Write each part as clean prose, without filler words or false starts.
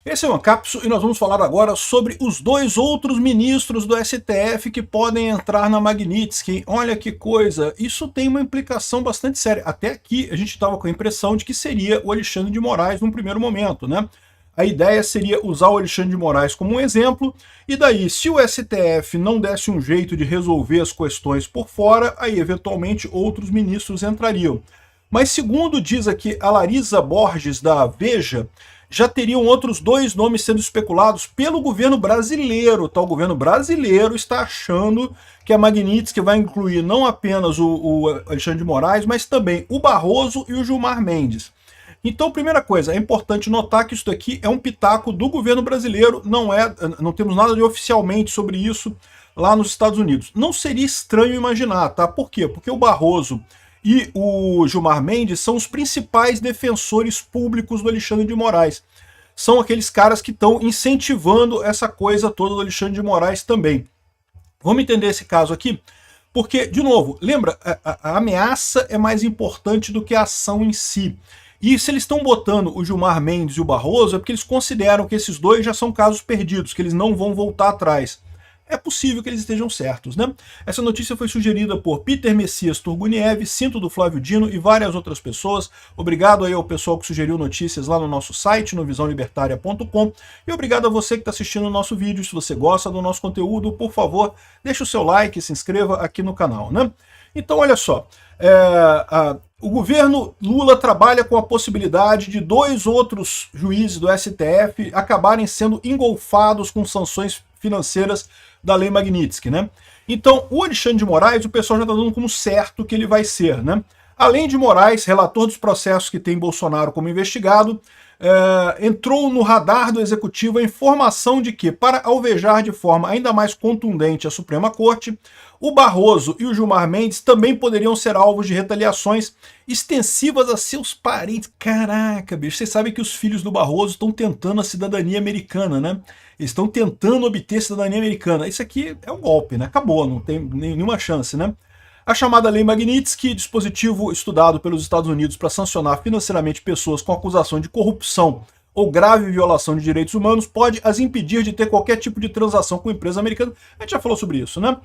Esse é o Ancapso e nós vamos falar agora sobre os dois outros ministros do STF que podem entrar na Magnitsky. Olha que coisa, isso tem uma implicação bastante séria. Até aqui a gente estava com a impressão de que seria o Alexandre de Moraes num primeiro momento, né? A ideia seria usar o Alexandre de Moraes como um exemplo, e daí, se o STF não desse um jeito de resolver as questões por fora, aí eventualmente outros ministros entrariam. Mas segundo diz aqui a Larisa Borges da Veja, já teriam outros dois nomes sendo especulados pelo governo brasileiro. Tá? O governo brasileiro está achando que a Magnitsky vai incluir não apenas o Alexandre de Moraes, mas também o Barroso e o Gilmar Mendes. Então, primeira coisa, é importante notar que isso daqui é um pitaco do governo brasileiro, não temos nada de oficialmente sobre isso lá nos Estados Unidos. Não seria estranho imaginar, tá? Por quê? Porque o Barroso e o Gilmar Mendes são os principais defensores públicos do Alexandre de Moraes. São aqueles caras que estão incentivando essa coisa toda do Alexandre de Moraes também. Vamos entender esse caso aqui? Porque, de novo, lembra, a ameaça é mais importante do que a ação em si. E se eles estão botando o Gilmar Mendes e o Barroso, é porque eles consideram que esses dois já são casos perdidos, que eles não vão voltar atrás. É possível que eles estejam certos, né? Essa notícia foi sugerida por Peter Messias Turguniev, Cinto do Flávio Dino e várias outras pessoas. Obrigado aí ao pessoal que sugeriu notícias lá no nosso site, no visãolibertaria.com. E obrigado a você que está assistindo o nosso vídeo. Se você gosta do nosso conteúdo, por favor, deixe o seu like e se inscreva aqui no canal, né? Então, olha só. O governo Lula trabalha com a possibilidade de dois outros juízes do STF acabarem sendo engolfados com sanções financeiras da Lei Magnitsky, né? Então, o Alexandre de Moraes, o pessoal já está dando como certo que ele vai ser, né? Além de Moraes, relator dos processos que tem Bolsonaro como investigado, entrou no radar do Executivo a informação de que, para alvejar de forma ainda mais contundente a Suprema Corte, o Barroso e o Gilmar Mendes também poderiam ser alvos de retaliações extensivas a seus parentes. Caraca, bicho, vocês sabem que os filhos do Barroso estão tentando a cidadania americana, né? Eles estão tentando obter cidadania americana. Isso aqui é um golpe, né? Acabou, não tem nenhuma chance, né? A chamada Lei Magnitsky, dispositivo estudado pelos Estados Unidos para sancionar financeiramente pessoas com acusação de corrupção ou grave violação de direitos humanos, pode as impedir de ter qualquer tipo de transação com empresa americana. A gente já falou sobre isso, né?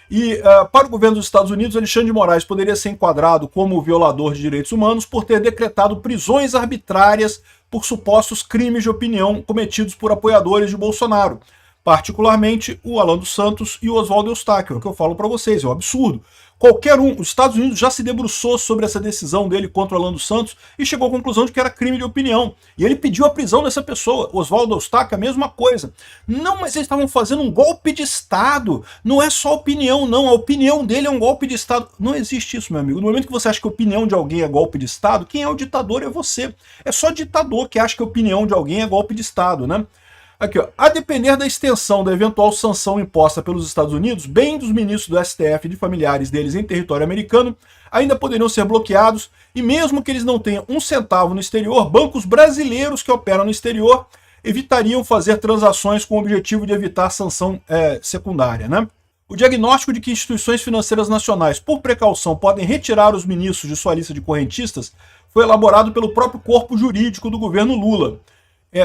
E para o governo dos Estados Unidos, Alexandre de Moraes poderia ser enquadrado como violador de direitos humanos por ter decretado prisões arbitrárias por supostos crimes de opinião cometidos por apoiadores de Bolsonaro. Particularmente o Alan dos Santos e o Oswaldo Eustáquio, é o que eu falo para vocês, é um absurdo. Qualquer um, os Estados Unidos já se debruçou sobre essa decisão dele contra o Alan dos Santos e chegou à conclusão de que era crime de opinião. E ele pediu a prisão dessa pessoa. Oswaldo Eustáquio, a mesma coisa. Não, mas eles estavam fazendo um golpe de Estado. Não é só opinião, não. A opinião dele é um golpe de Estado. Não existe isso, meu amigo. No momento que você acha que a opinião de alguém é golpe de Estado, quem é o ditador é você. É só ditador que acha que a opinião de alguém é golpe de Estado, né? Aqui, ó. A depender da extensão da eventual sanção imposta pelos Estados Unidos, bem dos ministros do STF e de familiares deles em território americano ainda poderiam ser bloqueados, e mesmo que eles não tenham um centavo no exterior, bancos brasileiros que operam no exterior evitariam fazer transações com o objetivo de evitar sanção secundária, né? O diagnóstico de que instituições financeiras nacionais, por precaução, podem retirar os ministros de sua lista de correntistas foi elaborado pelo próprio corpo jurídico do governo Lula.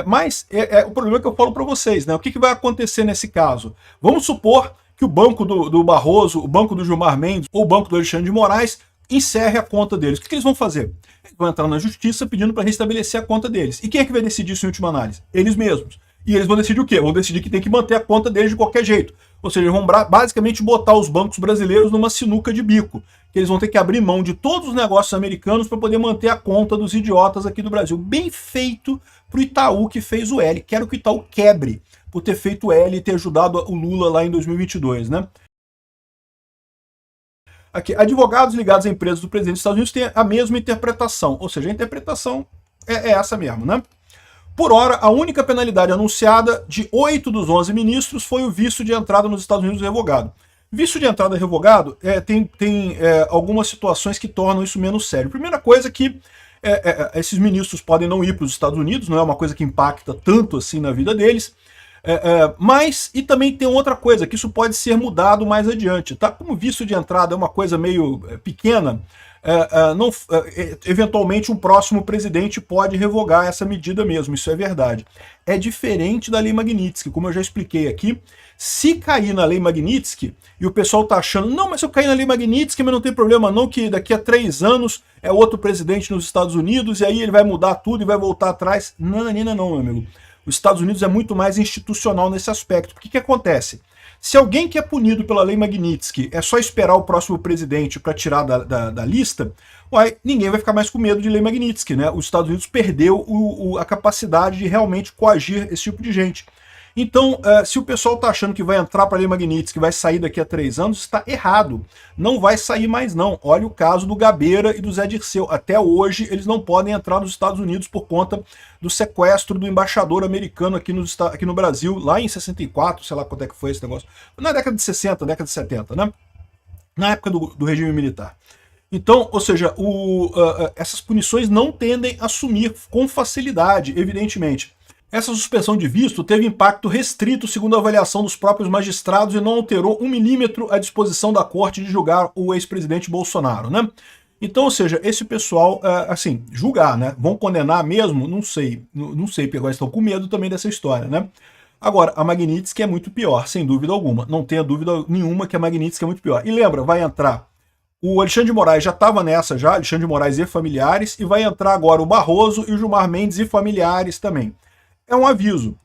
Mas o problema que eu falo para vocês, né? O que vai acontecer nesse caso? Vamos supor que o banco do Barroso, o banco do Gilmar Mendes ou o banco do Alexandre de Moraes encerre a conta deles. O que eles vão fazer? Eles vão entrar na justiça pedindo para restabelecer a conta deles. E quem é que vai decidir isso em última análise? Eles mesmos. E eles vão decidir o quê? Vão decidir que tem que manter a conta deles de qualquer jeito. Ou seja, eles vão basicamente botar os bancos brasileiros numa sinuca de bico. Que eles vão ter que abrir mão de todos os negócios americanos para poder manter a conta dos idiotas aqui do Brasil. Bem feito para o Itaú que fez o L. Quero que o Itaú quebre por ter feito o L e ter ajudado o Lula lá em 2022, né? Aqui, advogados ligados a empresas do presidente dos Estados Unidos têm a mesma interpretação. Ou seja, a interpretação é essa mesmo, né? Por hora, a única penalidade anunciada de 8 dos 11 ministros foi o visto de entrada nos Estados Unidos revogado. Visto de entrada revogado tem algumas situações que tornam isso menos sério. Primeira coisa é que esses ministros podem não ir para os Estados Unidos, não é uma coisa que impacta tanto assim na vida deles. Mas, e também tem outra coisa, que isso pode ser mudado mais adiante, tá? Como visto de entrada é uma coisa meio pequena, eventualmente um próximo presidente pode revogar essa medida mesmo, isso é verdade. É diferente da Lei Magnitsky, como eu já expliquei aqui. Se cair na Lei Magnitsky, e o pessoal tá achando, não, mas se eu cair na Lei Magnitsky, mas não tem problema não, que daqui a 3 anos é outro presidente nos Estados Unidos, e aí ele vai mudar tudo e vai voltar atrás. Não, meu amigo. Os Estados Unidos é muito mais institucional nesse aspecto. Porque que acontece? Se alguém que é punido pela Lei Magnitsky é só esperar o próximo presidente para tirar da lista, ninguém vai ficar mais com medo de Lei Magnitsky, né? Os Estados Unidos perdeu a capacidade de realmente coagir esse tipo de gente. Então, se o pessoal está achando que vai entrar para a Lei Magnitsky, que vai sair daqui a 3 anos, está errado. Não vai sair mais não. Olha o caso do Gabeira e do Zé Dirceu. Até hoje, eles não podem entrar nos Estados Unidos por conta do sequestro do embaixador americano aqui no Brasil, lá em 64, sei lá quanto é que foi esse negócio. Na década de 60, década de 70, né? Na época do regime militar. Então, ou seja, essas punições não tendem a sumir com facilidade, evidentemente. Essa suspensão de visto teve impacto restrito, segundo a avaliação dos próprios magistrados, e não alterou 1 milímetro a disposição da corte de julgar o ex-presidente Bolsonaro, né? Então, ou seja, esse pessoal, assim, julgar, né? Vão condenar mesmo? Não sei, porque agora estão com medo também dessa história, né? Agora, a Magnitsky é muito pior, sem dúvida alguma. Não tenha dúvida nenhuma que a Magnitsky é muito pior. E lembra, vai entrar o Alexandre de Moraes, já estava nessa já, Alexandre de Moraes e familiares, e vai entrar agora o Barroso e o Gilmar Mendes e familiares também. É um aviso.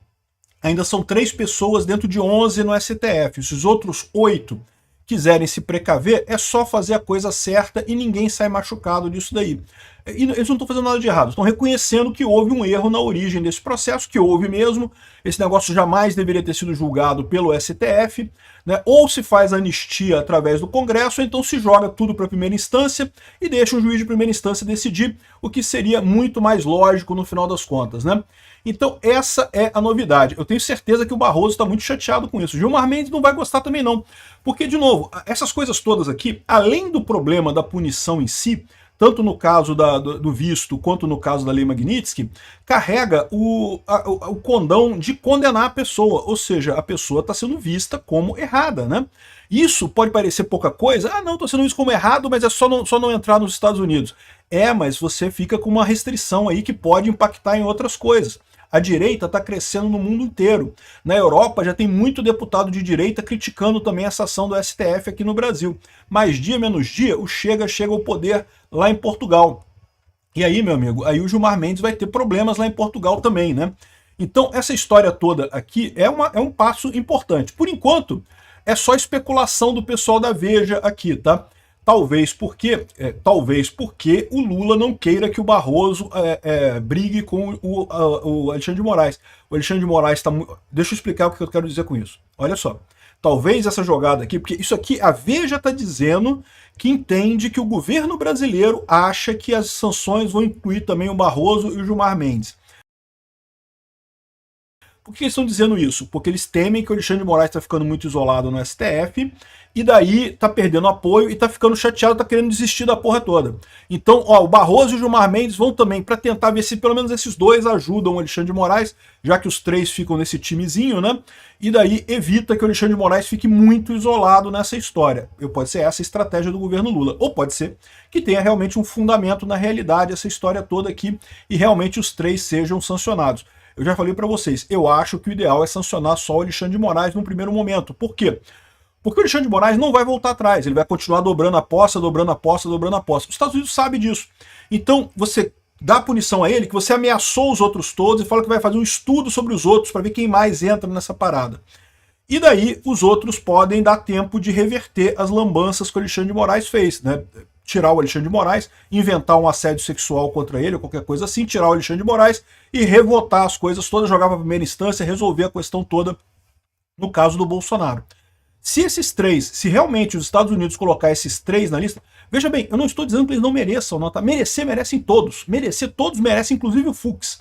Ainda são 3 pessoas dentro de 11 no STF. Se os outros 8 quiserem se precaver, é só fazer a coisa certa e ninguém sai machucado disso daí. E eles não estão fazendo nada de errado, estão reconhecendo que houve um erro na origem desse processo, que houve mesmo. Esse negócio jamais deveria ter sido julgado pelo STF, né? Ou se faz anistia através do Congresso, ou então se joga tudo para a primeira instância e deixa o juiz de primeira instância decidir, o que seria muito mais lógico no final das contas, né? Então essa é a novidade. Eu tenho certeza que o Barroso está muito chateado com isso. Gilmar Mendes não vai gostar também não. Porque, de novo, essas coisas todas aqui, além do problema da punição em si, tanto no caso do visto quanto no caso da Lei Magnitsky, carrega o condão de condenar a pessoa, ou seja, a pessoa está sendo vista como errada, né? Isso pode parecer pouca coisa, não, estou sendo visto como errado, mas é só não entrar nos Estados Unidos. Mas você fica com uma restrição aí que pode impactar em outras coisas. A direita está crescendo no mundo inteiro. Na Europa já tem muito deputado de direita criticando também essa ação do STF aqui no Brasil. Mais dia, menos dia, o chega ao poder lá em Portugal. E aí, meu amigo, aí o Gilmar Mendes vai ter problemas lá em Portugal também, né? Então, essa história toda aqui é um passo importante. Por enquanto, é só especulação do pessoal da Veja aqui, tá? Talvez porque o Lula não queira que o Barroso brigue com o Alexandre de Moraes. O Alexandre de Moraes está muito... Deixa eu explicar o que eu quero dizer com isso. Olha só. Talvez essa jogada aqui, porque isso aqui a Veja está dizendo que entende que o governo brasileiro acha que as sanções vão incluir também o Barroso e o Gilmar Mendes. Por que eles estão dizendo isso? Porque eles temem que o Alexandre de Moraes está ficando muito isolado no STF, e daí tá perdendo apoio e tá ficando chateado, tá querendo desistir da porra toda. Então, o Barroso e o Gilmar Mendes vão também para tentar ver se pelo menos esses dois ajudam o Alexandre de Moraes, já que os 3 ficam nesse timezinho, né? E daí evita que o Alexandre de Moraes fique muito isolado nessa história. Pode ser essa a estratégia do governo Lula, ou pode ser que tenha realmente um fundamento na realidade essa história toda aqui e realmente os 3 sejam sancionados. Eu já falei para vocês, eu acho que o ideal é sancionar só o Alexandre de Moraes no primeiro momento. Por quê? Porque o Alexandre de Moraes não vai voltar atrás, ele vai continuar dobrando a aposta. Os Estados Unidos sabem disso. Então, você dá punição a ele, que você ameaçou os outros todos e fala que vai fazer um estudo sobre os outros para ver quem mais entra nessa parada. E daí, os outros podem dar tempo de reverter as lambanças que o Alexandre de Moraes fez, né? Tirar o Alexandre de Moraes, inventar um assédio sexual contra ele, ou qualquer coisa assim, tirar o Alexandre de Moraes e revotar as coisas todas, jogar para a primeira instância, resolver a questão toda no caso do Bolsonaro. Se esses 3, se realmente os Estados Unidos colocar esses 3 na lista, veja bem, eu não estou dizendo que eles não mereçam, não, tá? Merecem todos. Merecer todos merecem, inclusive o Fux.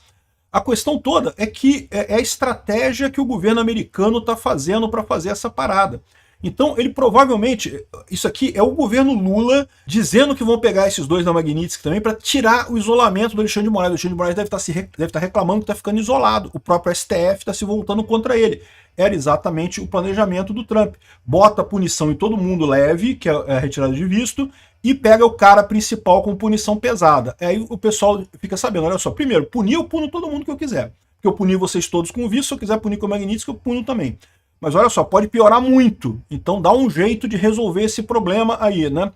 A questão toda é que é a estratégia que o governo americano está fazendo para fazer essa parada. Então ele provavelmente, isso aqui é o governo Lula dizendo que vão pegar esses dois da Magnitsky também para tirar o isolamento do Alexandre de Moraes. O Alexandre de Moraes deve estar reclamando que está ficando isolado, o próprio STF está se voltando contra ele. Era exatamente o planejamento do Trump. Bota punição em todo mundo leve, que é a retirada de visto, e pega o cara principal com punição pesada. Aí o pessoal fica sabendo, olha só, primeiro, punir eu puno todo mundo que eu quiser. Porque eu puni vocês todos com visto, se eu quiser punir com o Magnitsky, eu puno também. Mas olha só, pode piorar muito. Então dá um jeito de resolver esse problema aí, né?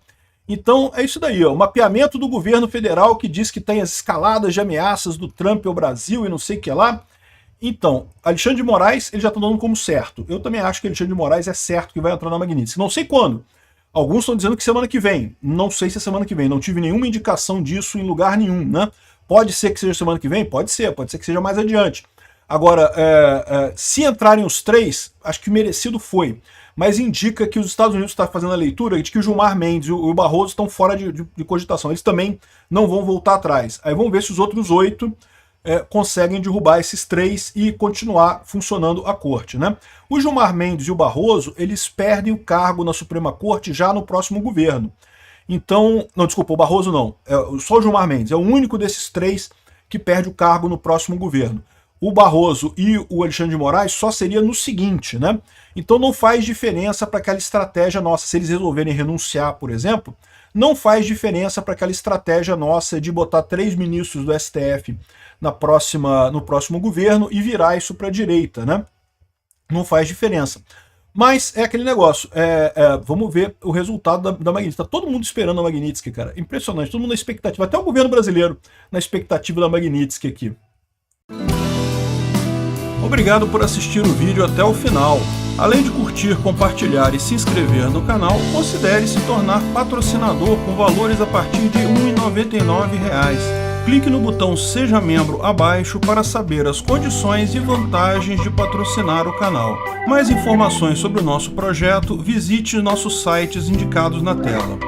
Então é isso daí, ó, o mapeamento do governo federal que diz que tem as escaladas de ameaças do Trump ao Brasil e não sei o que lá. Então, Alexandre de Moraes, ele já está dando como certo. Eu também acho que Alexandre de Moraes é certo que vai entrar na Magnitsky. Não sei quando. Alguns estão dizendo que semana que vem. Não sei se é semana que vem. Não tive nenhuma indicação disso em lugar nenhum, né? Pode ser que seja semana que vem? Pode ser que seja mais adiante. Agora, se entrarem os três, acho que merecido foi. Mas indica que os Estados Unidos estão fazendo a leitura de que o Gilmar Mendes e o Barroso estão fora de cogitação. Eles também não vão voltar atrás. Aí vamos ver se os outros 8 conseguem derrubar esses 3 e continuar funcionando a corte, né? O Gilmar Mendes e o Barroso, eles perdem o cargo na Suprema Corte já no próximo governo. Então, não, desculpa, o Barroso não. Só o Gilmar Mendes. É o único desses 3 que perde o cargo no próximo governo. O Barroso e o Alexandre de Moraes só seria no seguinte, né? Então não faz diferença para aquela estratégia nossa. Se eles resolverem renunciar, por exemplo, não faz diferença para aquela estratégia nossa de botar 3 ministros do STF no próximo governo e virar isso para a direita, né? Não faz diferença. Mas é aquele negócio, vamos ver o resultado da Magnitsky. Tá todo mundo esperando a Magnitsky, cara. Impressionante, todo mundo na expectativa, até o governo brasileiro na expectativa da Magnitsky aqui. Obrigado por assistir o vídeo até o final. Além de curtir, compartilhar e se inscrever no canal, considere se tornar patrocinador com valores a partir de R$ 1,99. Clique no botão Seja Membro abaixo para saber as condições e vantagens de patrocinar o canal. Mais informações sobre o nosso projeto, visite nossos sites indicados na tela.